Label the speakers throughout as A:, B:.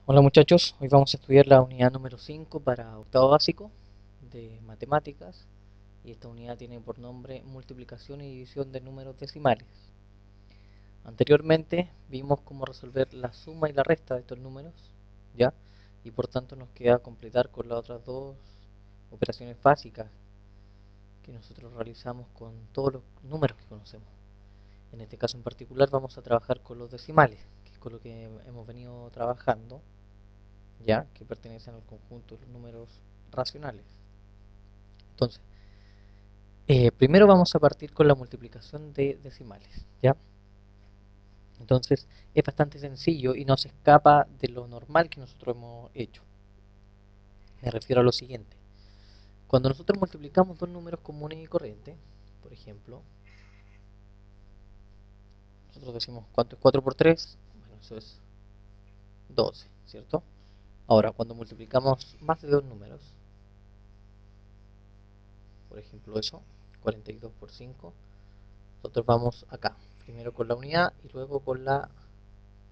A: Hola muchachos, hoy vamos a estudiar la unidad número 5 para octavo básico de matemáticas y esta unidad tiene por nombre multiplicación y división de números decimales. Anteriormente vimos cómo resolver la suma y la resta de estos números, ¿ya? Y por tanto nos queda completar con las otras dos operaciones básicas que nosotros realizamos con todos los números que conocemos. En este caso en particular vamos a trabajar con los decimales, que es con lo que hemos venido trabajando, ya que pertenecen al conjunto de los números racionales. Entonces, primero vamos a partir con la multiplicación de decimales, ¿ya? Entonces, es bastante sencillo y no se escapa de lo normal que nosotros hemos hecho. Me refiero a lo siguiente. Cuando nosotros multiplicamos dos números comunes y corrientes, por ejemplo, nosotros decimos, ¿cuánto es 4 por 3? Bueno, eso es 12, ¿cierto? Ahora, cuando multiplicamos más de dos números, por ejemplo eso, 42 por 5, nosotros vamos acá, primero con la unidad y luego con la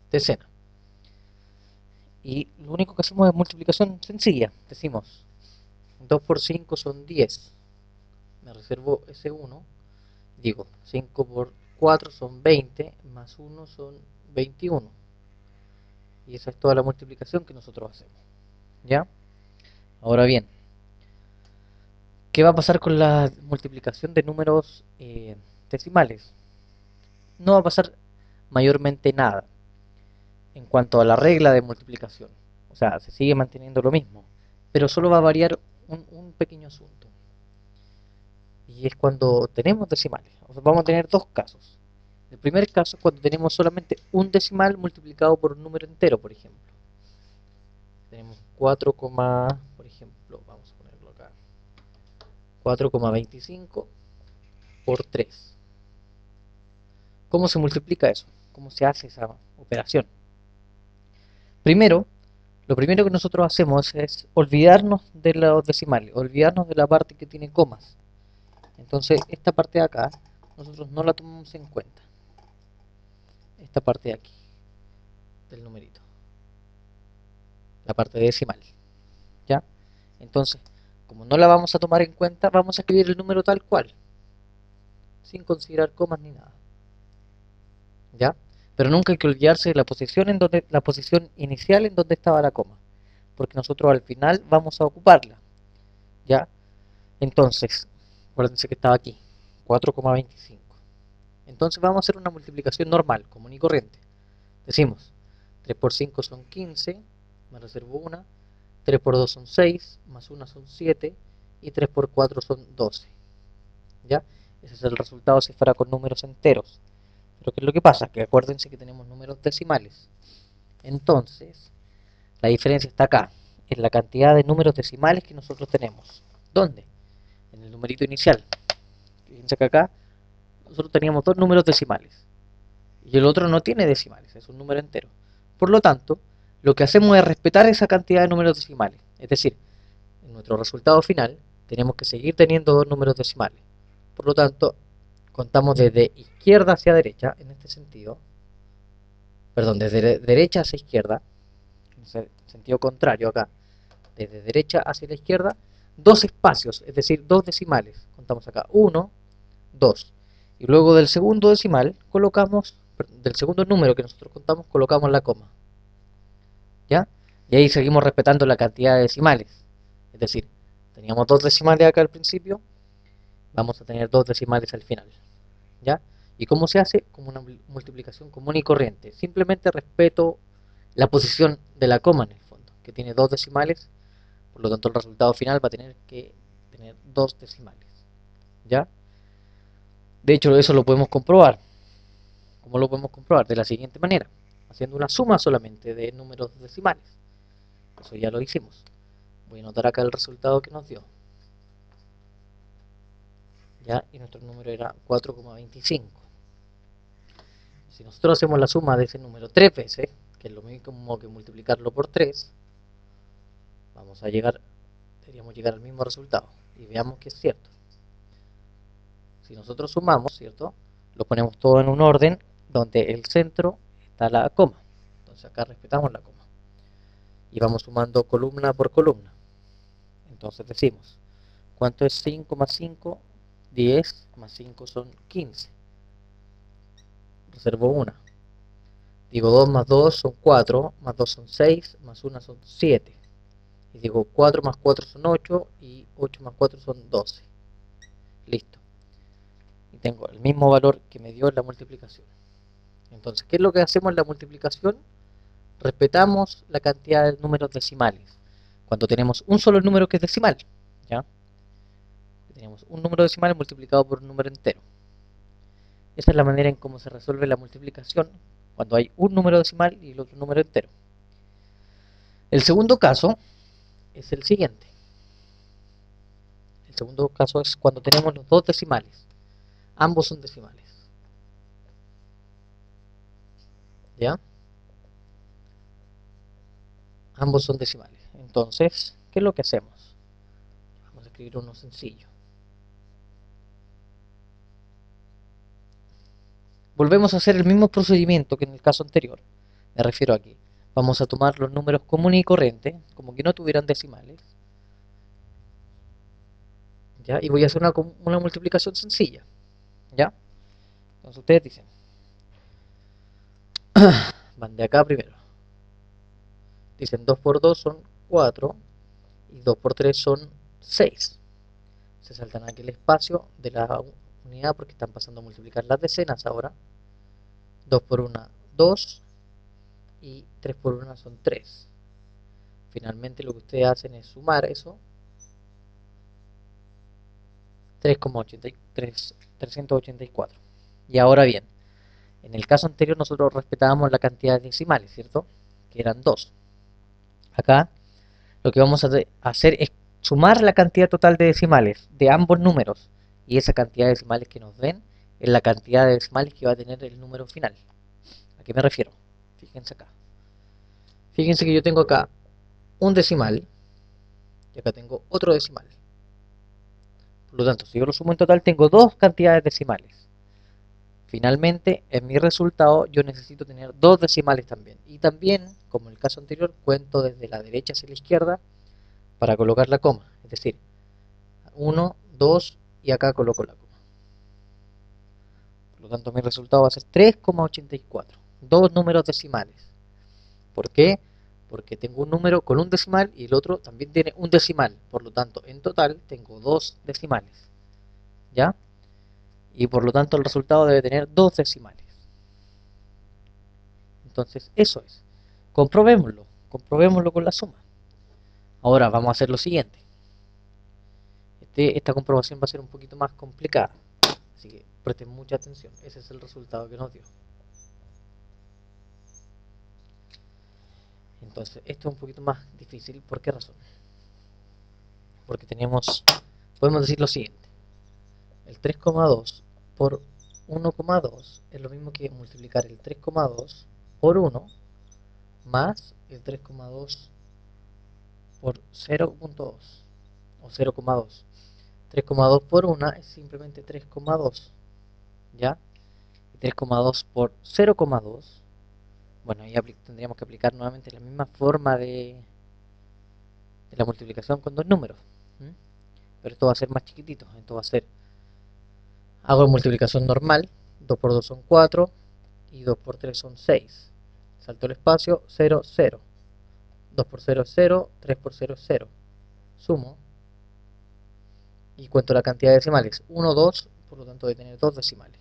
A: decena. Y lo único que hacemos es multiplicación sencilla. Decimos 2 por 5 son 10. Me reservo ese 1. Digo 5 por 4 son 20, más 1 son 21. Y esa es toda la multiplicación que nosotros hacemos. ¿Ya? Ahora bien, ¿qué va a pasar con la multiplicación de números decimales? No va a pasar mayormente nada en cuanto a la regla de multiplicación. O sea, se sigue manteniendo lo mismo, pero solo va a variar un pequeño asunto. Y es cuando tenemos decimales. O sea, vamos a tener dos casos. El primer caso es cuando tenemos solamente un decimal multiplicado por un número entero, por ejemplo. Tenemos 4, por ejemplo, vamos a ponerlo acá, 4,25 por 3. ¿Cómo se multiplica eso? ¿Cómo se hace esa operación? Primero, lo primero que nosotros hacemos es olvidarnos de los decimales, olvidarnos de la parte que tiene comas. Entonces, esta parte de acá, nosotros no la tomamos en cuenta. Esta parte de aquí, del numerito, la parte decimal, ¿ya? Entonces, como no la vamos a tomar en cuenta, vamos a escribir el número tal cual, sin considerar comas ni nada, ¿ya? Pero nunca hay que olvidarse de la posición inicial en donde estaba la coma, porque nosotros al final vamos a ocuparla, ¿ya? Entonces, acuérdense que estaba aquí, 4,25. Entonces vamos a hacer una multiplicación normal, común y corriente. Decimos, 3 por 5 son 15, me reservo una, 3 por 2 son 6, más una son 7, y 3 por 4 son 12. ¿Ya? Ese es el resultado si fuera con números enteros. Pero ¿qué es lo que pasa? Que acuérdense que tenemos números decimales. Entonces, la diferencia está acá, en la cantidad de números decimales que nosotros tenemos. ¿Dónde? En el numerito inicial. Fíjense que acá nosotros teníamos dos números decimales. Y el otro no tiene decimales, es un número entero. Por lo tanto, lo que hacemos es respetar esa cantidad de números decimales. Es decir, en nuestro resultado final tenemos que seguir teniendo dos números decimales. Por lo tanto, contamos desde izquierda hacia derecha, en este sentido, perdón, desde derecha hacia izquierda, en ese sentido contrario acá, desde derecha hacia la izquierda, dos espacios, es decir, dos decimales. Contamos acá 1, 2. Y luego del segundo decimal colocamos, del segundo número que nosotros contamos, colocamos la coma. ¿Ya? Y ahí seguimos respetando la cantidad de decimales. Es decir, teníamos dos decimales acá al principio, vamos a tener dos decimales al final. ¿Ya? ¿Y cómo se hace? Como una multiplicación común y corriente. Simplemente respeto la posición de la coma en el fondo, que tiene dos decimales, por lo tanto el resultado final va a tener que tener dos decimales. ¿Ya? De hecho, eso lo podemos comprobar. ¿Cómo lo podemos comprobar? De la siguiente manera, haciendo una suma solamente de números decimales. Eso ya lo hicimos. Voy a anotar acá el resultado que nos dio. ¿Ya? Y nuestro número era 4,25. Si nosotros hacemos la suma de ese número tres veces, que es lo mismo que multiplicarlo por 3, deberíamos llegar al mismo resultado. Y veamos que es cierto. Si nosotros sumamos, ¿cierto? Lo ponemos todo en un orden donde el centro está la coma. Entonces acá respetamos la coma. y vamos sumando columna por columna. Entonces decimos, ¿cuánto es 5 más 5? 10 más 5 son 15. Reservo una. Digo 2 más 2 son 4, más 2 son 6, más 1 son 7. Y digo 4 más 4 son 8 y 8 más 4 son 12. Listo. Y tengo el mismo valor que me dio la multiplicación. Entonces, ¿qué es lo que hacemos en la multiplicación? Respetamos la cantidad de números decimales. Cuando tenemos un solo número que es decimal, ¿ya? Tenemos un número decimal multiplicado por un número entero. Esa es la manera en cómo se resuelve la multiplicación cuando hay un número decimal y el otro número entero. El segundo caso es el siguiente. El segundo caso es cuando tenemos los dos decimales. Ambos son decimales. ¿Ya? Ambos son decimales. Entonces, ¿qué es lo que hacemos? Vamos a escribir uno sencillo. Volvemos a hacer el mismo procedimiento que en el caso anterior. Me refiero aquí. Vamos a tomar los números comunes y corrientes, como que no tuvieran decimales. ¿Ya? Y voy a hacer una multiplicación sencilla. ¿Ya? Entonces ustedes dicen, van de acá primero. Dicen 2 por 2 son 4 y 2 por 3 son 6. Se saltan aquí el espacio de la unidad porque están pasando a multiplicar las decenas ahora. 2 por 1, 2 y 3 por 1 son 3. Finalmente lo que ustedes hacen es sumar eso. 3,384. Y ahora bien, en el caso anterior nosotros respetábamos la cantidad de decimales, ¿cierto? Que eran 2. Acá lo que vamos a hacer es sumar la cantidad total de decimales de ambos números. Y esa cantidad de decimales que nos den es la cantidad de decimales que va a tener el número final. ¿A qué me refiero? Fíjense acá. Fíjense que yo tengo acá un decimal y acá tengo otro decimal. Por lo tanto, si yo lo sumo en total, tengo dos cantidades decimales. Finalmente, en mi resultado, yo necesito tener dos decimales también. Y también, como en el caso anterior, cuento desde la derecha hacia la izquierda para colocar la coma. Es decir, 1, 2 y acá coloco la coma. Por lo tanto, mi resultado va a ser 3,84. Dos números decimales. ¿Por qué? Porque tengo un número con un decimal y el otro también tiene un decimal. Por lo tanto, en total tengo dos decimales. ¿Ya? Y por lo tanto el resultado debe tener dos decimales. Entonces, eso es. Comprobémoslo con la suma. Ahora vamos a hacer lo siguiente. Esta comprobación va a ser un poquito más complicada. Así que presten mucha atención. Ese es el resultado que nos dio. Entonces, esto es un poquito más difícil. ¿Por qué razón? Porque podemos decir lo siguiente. El 3,2 por 1,2 es lo mismo que multiplicar el 3,2 por 1 más el 3,2 por 0,2 o 0,2. 3,2 por 1 es simplemente 3,2. ¿Ya? 3,2 por 0,2. Bueno, ahí tendríamos que aplicar nuevamente la misma forma de la multiplicación con dos números. ¿Mm? Pero esto va a ser más chiquitito. Esto va a ser, hago multiplicación normal. 2 por 2 son 4 y 2 por 3 son 6. Salto el espacio, 0, 0. 2 por 0 es 0, 3 por 0 es 0. Sumo y cuento la cantidad de decimales. 1, 2, por lo tanto debe tener dos decimales.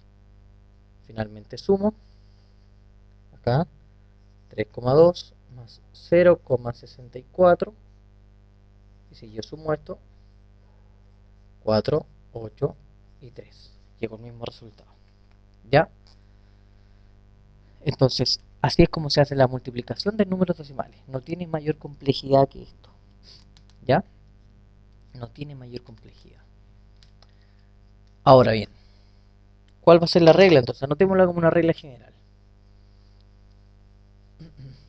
A: Finalmente sumo. Acá 3,2 más 0,64. Y si yo sumo esto, 4, 8 y 3. Llego al mismo resultado. ¿Ya? Entonces, así es como se hace la multiplicación de números decimales. No tiene mayor complejidad que esto. ¿Ya? No tiene mayor complejidad. Ahora bien, ¿cuál va a ser la regla? Entonces, anotémosla como una regla general.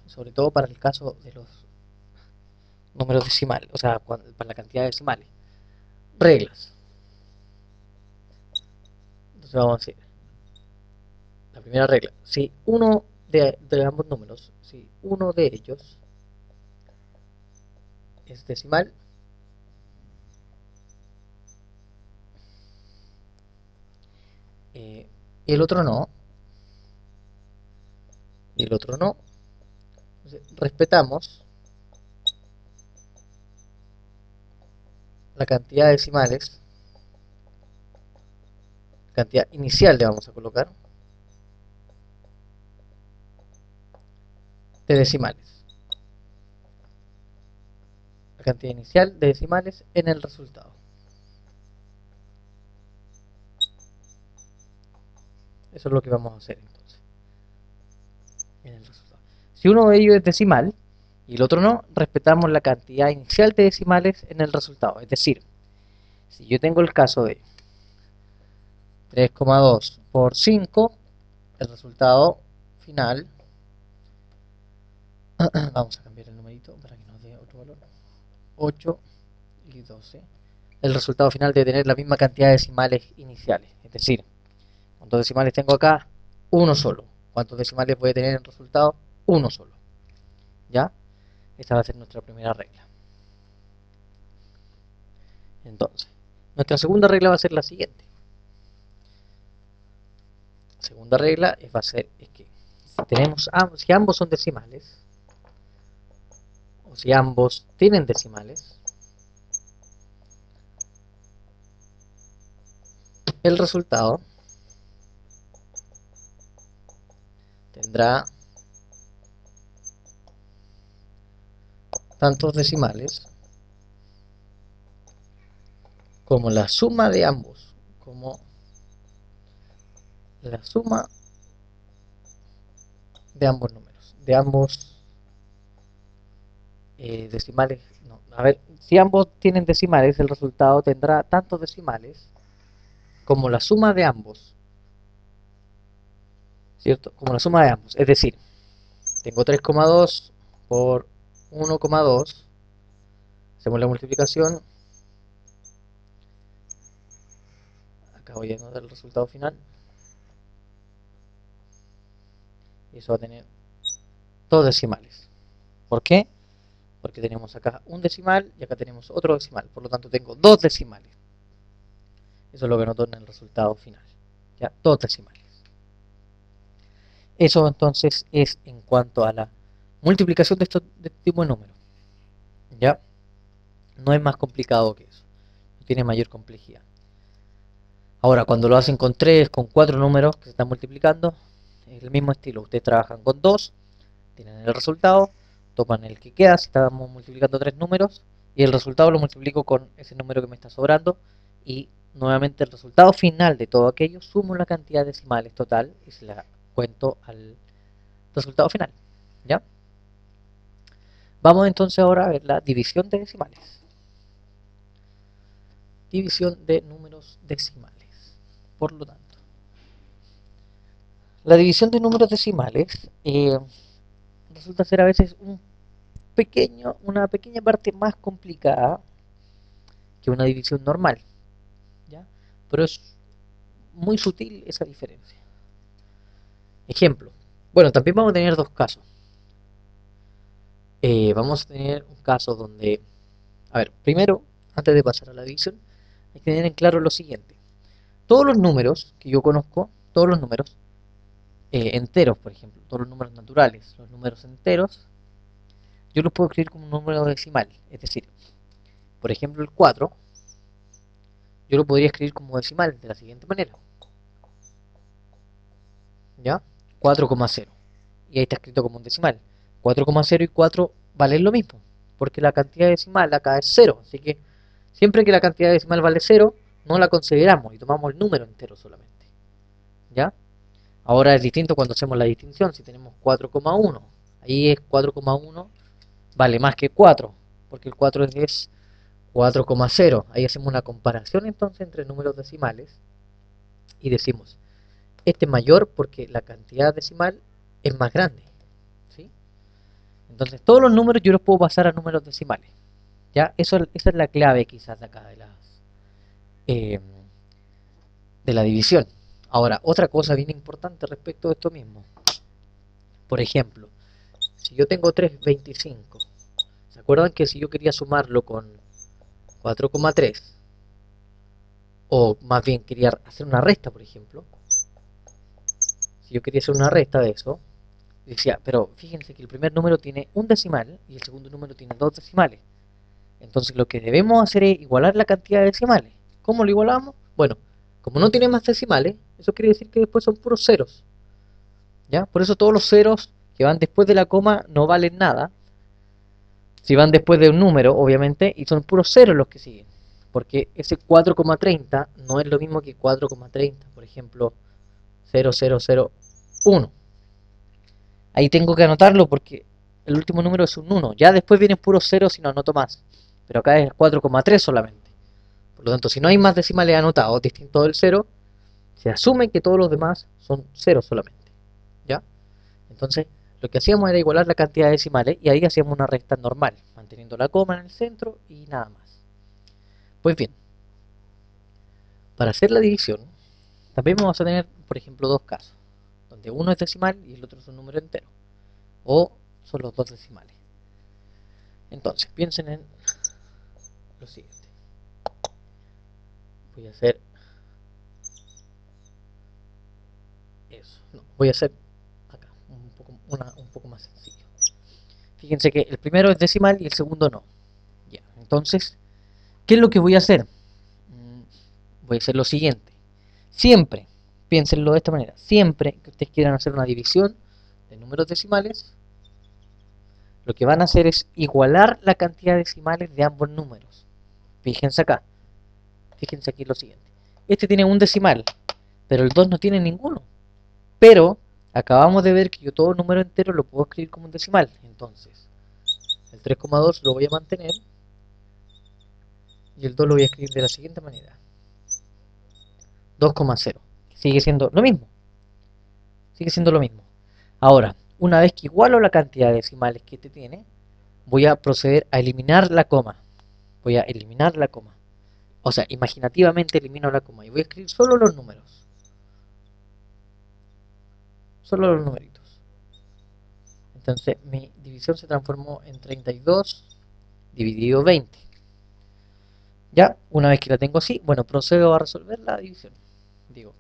A: Sobre todo para el caso de los números decimales, o sea, para la cantidad de decimales. Reglas. Entonces vamos a decir, la primera regla, si uno de ambos números, si uno de ellos es decimal y el otro no, y el otro no. Entonces, respetamos la cantidad de decimales, cantidad inicial le vamos a colocar, de decimales. La cantidad inicial de decimales en el resultado. Eso es lo que vamos a hacer entonces. En el resultado. Si uno de ellos es decimal y el otro no, respetamos la cantidad inicial de decimales en el resultado. Es decir, si yo tengo el caso de 3,2 por 5, el resultado final, vamos a cambiar el numerito para que nos dé otro valor, 8 y 12. El resultado final debe tener la misma cantidad de decimales iniciales. Es decir, ¿cuántos decimales tengo acá? Uno solo. ¿Cuántos decimales voy a tener en el resultado? Uno solo. ¿Ya? Esta va a ser nuestra primera regla. Entonces, nuestra segunda regla va a ser la siguiente. La segunda regla va a ser que si ambos son decimales, o si ambos tienen decimales, el resultado tendrá tantos decimales como la suma de ambos, como la suma de ambos números, de ambos decimales. No, a ver, si ambos tienen decimales, el resultado tendrá tantos decimales como la suma de ambos, ¿cierto? Como la suma de ambos. Es decir, tengo 3,2 por 1,2, hacemos la multiplicación, acá voy a anotar el resultado final, y eso va a tener dos decimales. ¿Por qué? Porque tenemos acá un decimal y acá tenemos otro decimal, por lo tanto tengo dos decimales. Eso es lo que anoto en el resultado final, ya, dos decimales. Eso entonces es en cuanto a la multiplicación de este tipo de números, ya, no es más complicado que eso, no tiene mayor complejidad. Ahora, cuando lo hacen con 3, con 4 números que se están multiplicando, es el mismo estilo. Ustedes trabajan con 2, tienen el resultado, toman el que queda, si estamos multiplicando 3 números, y el resultado lo multiplico con ese número que me está sobrando, y nuevamente el resultado final de todo aquello, sumo la cantidad de decimales total y se la cuento al resultado final. ¿Ya? Vamos entonces ahora a ver la división de decimales. División de números decimales. Por lo tanto, la división de números decimales resulta ser a veces una pequeña parte más complicada que una división normal, ¿ya? Pero es muy sutil esa diferencia. Ejemplo. Bueno, también vamos a tener dos casos. Vamos a tener un caso donde, a ver, primero, antes de pasar a la división, hay que tener en claro lo siguiente. Todos los números que yo conozco, todos los números enteros, por ejemplo, todos los números naturales, los números enteros, yo los puedo escribir como un número decimal. Es decir, por ejemplo, el 4, yo lo podría escribir como decimal de la siguiente manera. ¿Ya? 4,0. Y ahí está escrito como un decimal. 4,0 y 4 valen lo mismo, porque la cantidad decimal acá es 0. Así que siempre que la cantidad decimal vale 0, no la consideramos y tomamos el número entero solamente. ¿Ya? Ahora es distinto cuando hacemos la distinción. Si tenemos 4,1, ahí es 4,1 vale más que 4, porque el 4 es 4,0. Ahí hacemos una comparación entonces entre números decimales y decimos, este es mayor porque la cantidad decimal es más grande, ¿sí? Entonces todos los números yo los puedo pasar a números decimales, ¿ya? Esa es la clave quizás de acá eh, de la división. Ahora, otra cosa bien importante respecto de esto mismo. Por ejemplo, si yo tengo 3,25, o sea, ¿Recuerdan que si yo quería sumarlo con 4,3, o más bien quería hacer una resta, por ejemplo, si yo quería hacer una resta de eso, decía, pero fíjense que el primer número tiene un decimal y el segundo número tiene dos decimales. Entonces lo que debemos hacer es igualar la cantidad de decimales. ¿Cómo lo igualamos? Bueno, como no tiene más decimales, eso quiere decir que después son puros ceros. ¿Ya? Por eso todos los ceros que van después de la coma no valen nada. Si van después de un número, obviamente, y son puros ceros los que siguen. Porque ese 4,30 no es lo mismo que 4,30. Por ejemplo, 0001. Ahí tengo que anotarlo porque el último número es un 1. Ya después vienen puros ceros y no anoto más. Pero acá es 4,3 solamente. Por lo tanto, si no hay más decimales anotados distintos del 0, se asume que todos los demás son ceros solamente. ¿Ya? Entonces, lo que hacíamos era igualar la cantidad de decimales y ahí hacíamos una resta normal, manteniendo la coma en el centro y nada más. Pues bien, para hacer la división, también vamos a tener, por ejemplo, dos casos, donde uno es decimal y el otro es un número entero, o son los dos decimales. Entonces, piensen en lo siguiente. Voy a hacer eso. No, voy a hacer acá, un poco más sencillo. Fíjense que el primero es decimal y el segundo no. Ya, entonces, ¿qué es lo que voy a hacer? Voy a hacer lo siguiente. Siempre, piénsenlo de esta manera, siempre que ustedes quieran hacer una división de números decimales, lo que van a hacer es igualar la cantidad de decimales de ambos números. Fíjense acá, fíjense aquí lo siguiente. Este tiene un decimal, pero el 2 no tiene ninguno. Pero acabamos de ver que yo todo número entero lo puedo escribir como un decimal. Entonces, el 3,2 lo voy a mantener y el 2 lo voy a escribir de la siguiente manera. 2,0. Sigue siendo lo mismo. Sigue siendo lo mismo. Ahora, una vez que igualo la cantidad de decimales que este tiene, voy a proceder a eliminar la coma. Voy a eliminar la coma. O sea, imaginativamente elimino la coma y voy a escribir solo los números. Solo los numeritos. Entonces, mi división se transformó en 32 dividido 20. Ya, una vez que la tengo así, bueno, procedo a resolver la división. Digo,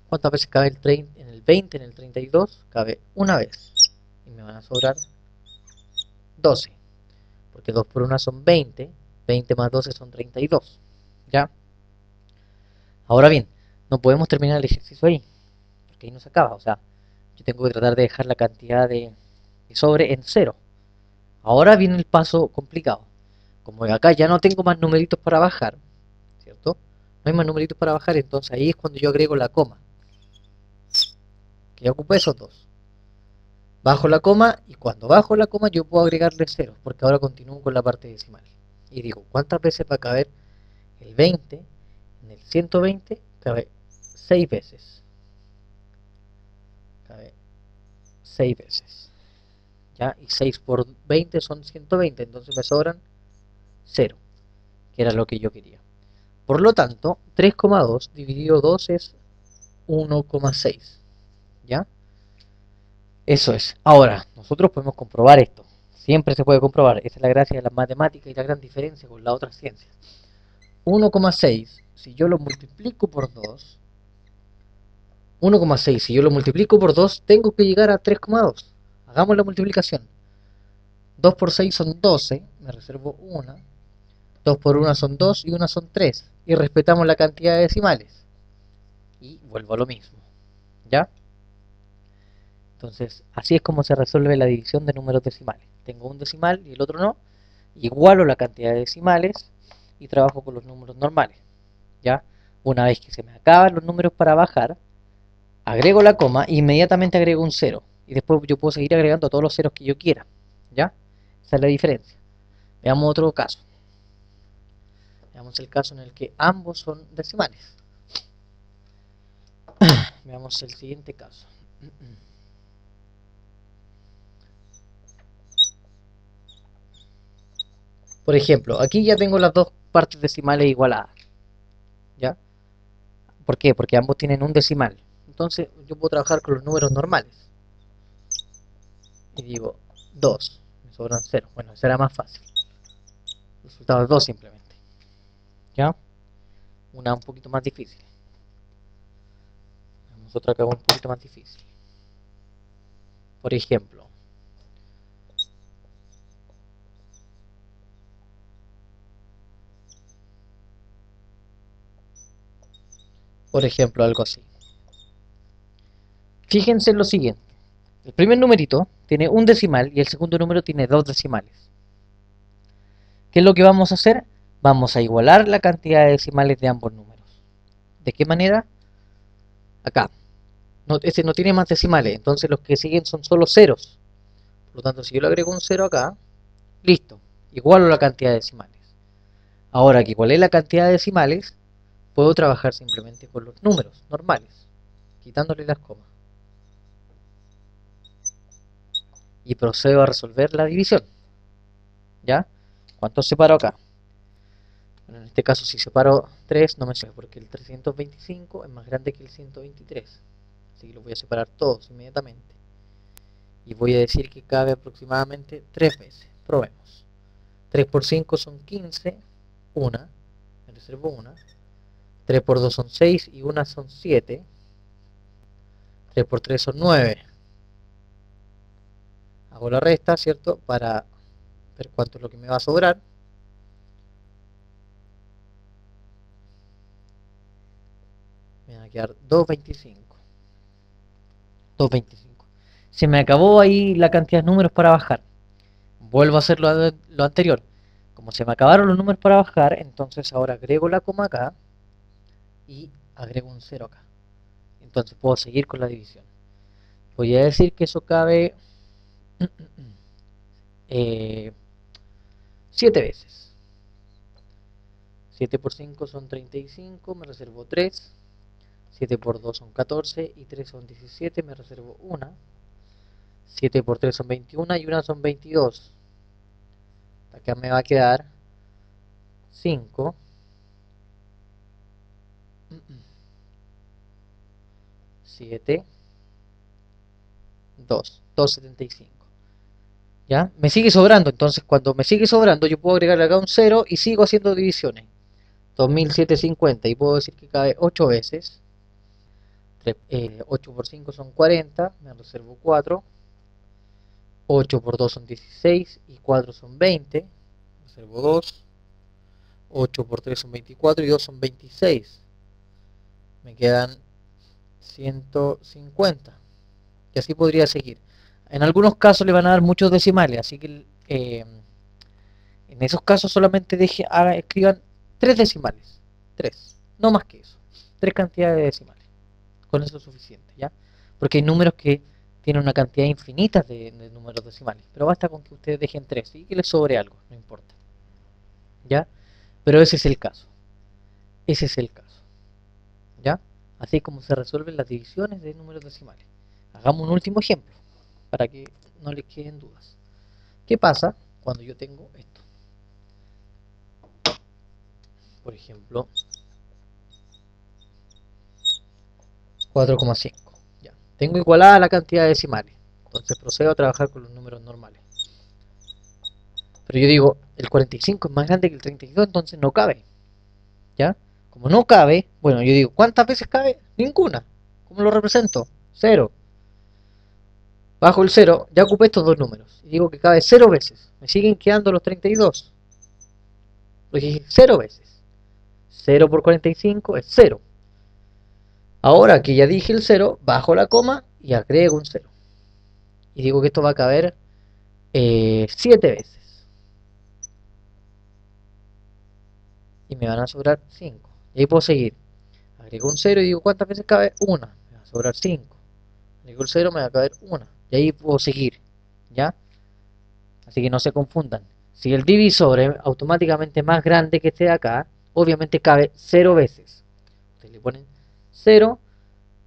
A: ¿cuántas veces cabe el 30 en el 20, en el 32? Cabe una vez. Y me van a sobrar 12. Porque 2 por 1 son 20. 20 más 12 son 32. ¿Ya? Ahora bien, no podemos terminar el ejercicio ahí. Porque ahí no se acaba. O sea, yo tengo que tratar de dejar la cantidad de sobre en 0. Ahora viene el paso complicado. Como acá ya no tengo más numeritos para bajar, ¿cierto? No hay más numeritos para bajar, entonces ahí es cuando yo agrego la coma. Que ya ocupé esos dos. Bajo la coma y cuando bajo la coma yo puedo agregarle 0, porque ahora continúo con la parte decimal. Y digo, ¿cuántas veces va a caber el 20 en el 120? Cabe 6 veces. Cabe 6 veces. ¿Ya? Y 6 por 20 son 120, entonces me sobran 0, que era lo que yo quería. Por lo tanto, 3,2 dividido 2 es 1,6. ¿Ya? Eso es. Ahora, nosotros podemos comprobar esto. Siempre se puede comprobar. Esa es la gracia de las matemáticas y la gran diferencia con las otras ciencias. 1,6, si yo lo multiplico por 2, 1,6, si yo lo multiplico por 2, tengo que llegar a 3,2. Hagamos la multiplicación. 2 por 6 son 12, me reservo 1. 2 por 1 son 2 y 1 son 3. Y respetamos la cantidad de decimales. Y vuelvo a lo mismo. ¿Ya? Entonces, así es como se resuelve la división de números decimales. Tengo un decimal y el otro no. Igualo la cantidad de decimales y trabajo con los números normales. ¿Ya? Una vez que se me acaban los números para bajar, agrego la coma e inmediatamente agrego un 0. Y después yo puedo seguir agregando todos los ceros que yo quiera. ¿Ya? Esa es la diferencia. Veamos otro caso. Veamos el caso en el que ambos son decimales. Veamos el siguiente caso. Por ejemplo, aquí ya tengo las dos partes decimales igualadas. ¿Ya? ¿Por qué? Porque ambos tienen un decimal. Entonces yo puedo trabajar con los números normales. Y digo 2. Me sobran 0. Bueno, será más fácil. Resultado de 2 simplemente. ¿Ya? Una un poquito más difícil. Nosotros acá un poquito más difícil. Por ejemplo, algo así. Fíjense en lo siguiente. El primer numerito tiene un decimal y el segundo número tiene 2 decimales. ¿Qué es lo que vamos a hacer? Vamos a igualar la cantidad de decimales de ambos números. ¿De qué manera? Acá. No, este no tiene más decimales, entonces los que siguen son solo ceros. Por lo tanto, si yo le agrego un 0 acá, listo. Igualo la cantidad de decimales. Ahora que igualé la cantidad de decimales, puedo trabajar simplemente con los números normales, quitándole las comas. Y procedo a resolver la división. ¿Ya? ¿Cuánto separo acá? Bueno, en este caso si separo 3 no me sirve porque el 325 es más grande que el 123. Así que lo voy a separar todos inmediatamente. Y voy a decir que cabe aproximadamente 3 veces. Probemos. 3 por 5 son 15. Una. Me reservo una. 3 por 2 son 6 y una son 7. 3 por 3 son 9. Hago la resta, ¿cierto? Para ver cuánto es lo que me va a sobrar. Me van a quedar 2,25. 2,25. Se me acabó ahí la cantidad de números para bajar. Vuelvo a hacer lo anterior. Como se me acabaron los números para bajar, entonces ahora agrego la coma acá y agrego un 0 acá. Entonces puedo seguir con la división. Voy a decir que eso cabe 7 veces. 7 por 5 son 35, me reservo 3. 7 por 2 son 14 y 3 son 17, me reservo 1. 7 por 3 son 21 y 1 son 22. Acá me va a quedar 5. 7, 2, 2,75. ¿Ya? Me sigue sobrando, entonces cuando me sigue sobrando yo puedo agregarle acá un 0 y sigo haciendo divisiones. 2750 y puedo decir que cabe 8 veces. 8 por 5 son 40, me reservo 4. 8 por 2 son 16 y 4 son 20, reservo 2. 8 por 3 son 24 y 2 son 26. Me quedan 150. Y así podría seguir. En algunos casos le van a dar muchos decimales, así que en esos casos solamente escriban 3 decimales. 3, no más que eso. 3 cantidades de decimales. Con eso es suficiente, ¿ya? Porque hay números que tienen una cantidad infinita de números decimales. Pero basta con que ustedes dejen 3 y que les sobre algo, no importa. ¿Ya? Pero ese es el caso. Ese es el caso. ¿Ya? Así como se resuelven las divisiones de números decimales. Hagamos un último ejemplo, para que no les queden dudas. ¿Qué pasa cuando yo tengo esto? Por ejemplo, 4,5. Ya. Tengo igualada la cantidad de decimales. Entonces procedo a trabajar con los números normales. Pero yo digo, el 45 es más grande que el 32, entonces no cabe. ¿Ya? Como no cabe, bueno, yo digo, ¿cuántas veces cabe? Ninguna. ¿Cómo lo represento? 0. Bajo el 0, ya ocupé estos dos números. Y digo que cabe 0 veces. Me siguen quedando los 32. Lo dije 0 veces. 0 por 45 es 0. Ahora que ya dije el 0, bajo la coma y agrego un 0. Y digo que esto va a caber 7 veces. Y me van a sobrar 5. Y ahí puedo seguir. Agrego un 0 y digo, ¿cuántas veces cabe? 1. Me va a sobrar 5. Agrego el 0, me va a caber 1. Y ahí puedo seguir. ¿Ya? Así que no se confundan. Si el divisor es automáticamente más grande que este de acá, obviamente cabe 0 veces. Ustedes le ponen 0,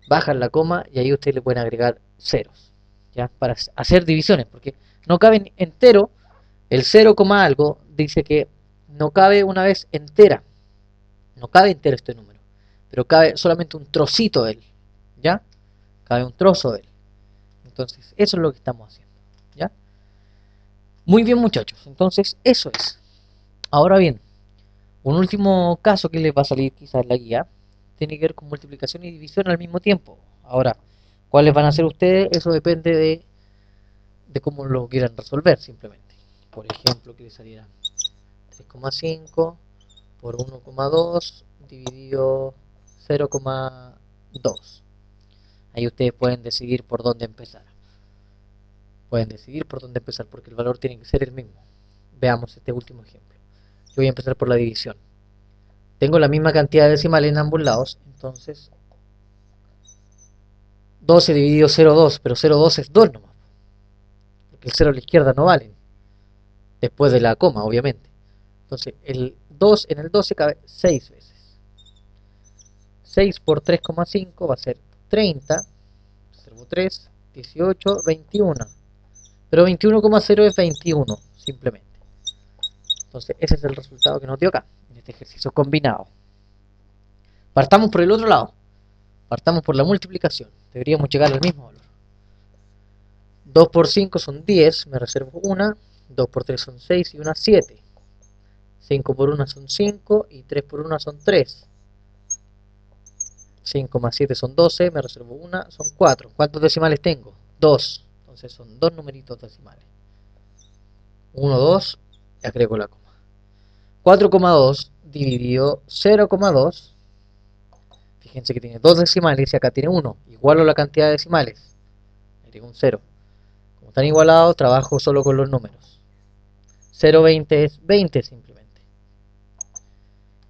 A: bajan la coma y ahí ustedes le pueden agregar ceros. ¿Ya? Para hacer divisiones, porque no caben entero. El 0, algo dice que no cabe una vez entera. No cabe entero este número, pero cabe solamente un trocito de él. ¿Ya? Cabe un trozo de él. Entonces, eso es lo que estamos haciendo. ¿Ya? Muy bien, muchachos. Entonces, eso es. Ahora bien, un último caso que les va a salir quizás en la guía tiene que ver con multiplicación y división al mismo tiempo. Ahora, ¿cuáles van a ser ustedes? Eso depende de cómo lo quieran resolver simplemente. Por ejemplo, que les saliera 3,5 por 1,2 dividido 0,2. Ahí ustedes pueden decidir por dónde empezar. Pueden decidir por dónde empezar porque el valor tiene que ser el mismo. Veamos este último ejemplo. Yo voy a empezar por la división. Tengo la misma cantidad de decimales en ambos lados, entonces 12 dividido 0,2, pero 0,2 es 2 nomás, porque el 0 a la izquierda no vale, después de la coma, obviamente. Entonces el 2 en el 12 cabe 6 veces. 6 por 3,5 va a ser 30, observo 3, 18, 21. Pero 21,0 es 21, simplemente. Entonces ese es el resultado que nos dio acá, en este ejercicio combinado. Partamos por el otro lado. Partamos por la multiplicación. Deberíamos llegar al mismo valor. 2 por 5 son 10, me reservo una. 2 por 3 son 6 y una 7. 5 por 1 son 5 y 3 por 1 son 3. 5 más 7 son 12, me reservo una, son 4. ¿Cuántos decimales tengo? 2. Entonces son dos numeritos decimales. 1, 2, y agrego la coma. 4,2 dividido 0,2. Fíjense que tiene dos decimales y acá tiene 1. Igualo la cantidad de decimales. Agrego un 0. Como están igualados, trabajo solo con los números. 0,20 es 20 simplemente.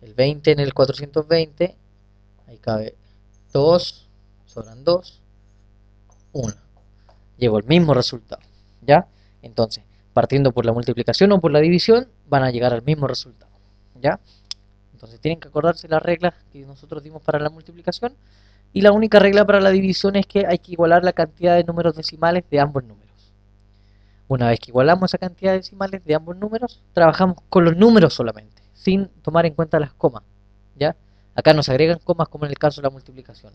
A: El 20 en el 420, ahí cabe 2, sobran 2, 1. Llevo el mismo resultado, ¿ya? Entonces, partiendo por la multiplicación o por la división, van a llegar al mismo resultado, ¿ya? Entonces tienen que acordarse las reglas que nosotros dimos para la multiplicación, y la única regla para la división es que hay que igualar la cantidad de números decimales de ambos números. Una vez que igualamos esa cantidad de decimales de ambos números, trabajamos con los números solamente, sin tomar en cuenta las comas, ¿ya? Acá nos agregan comas como en el caso de la multiplicación.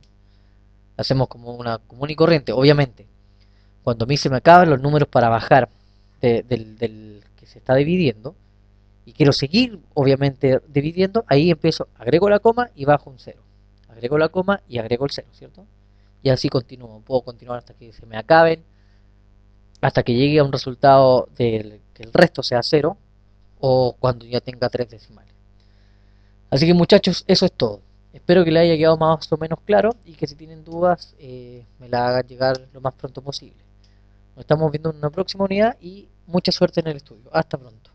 A: Hacemos como una común y corriente, obviamente. Cuando a mí se me acaban los números para bajar del que se está dividiendo, y quiero seguir, obviamente, dividiendo, ahí empiezo, agrego la coma y bajo un 0. Agrego la coma y agrego el 0, ¿cierto? Y así continúo. Puedo continuar hasta que se me acaben, hasta que llegue a un resultado del que el resto sea 0, o cuando ya tenga 3 decimales. Así que muchachos, eso es todo. Espero que les haya quedado más o menos claro y que si tienen dudas me la hagan llegar lo más pronto posible. Nos estamos viendo en una próxima unidad y mucha suerte en el estudio. Hasta pronto.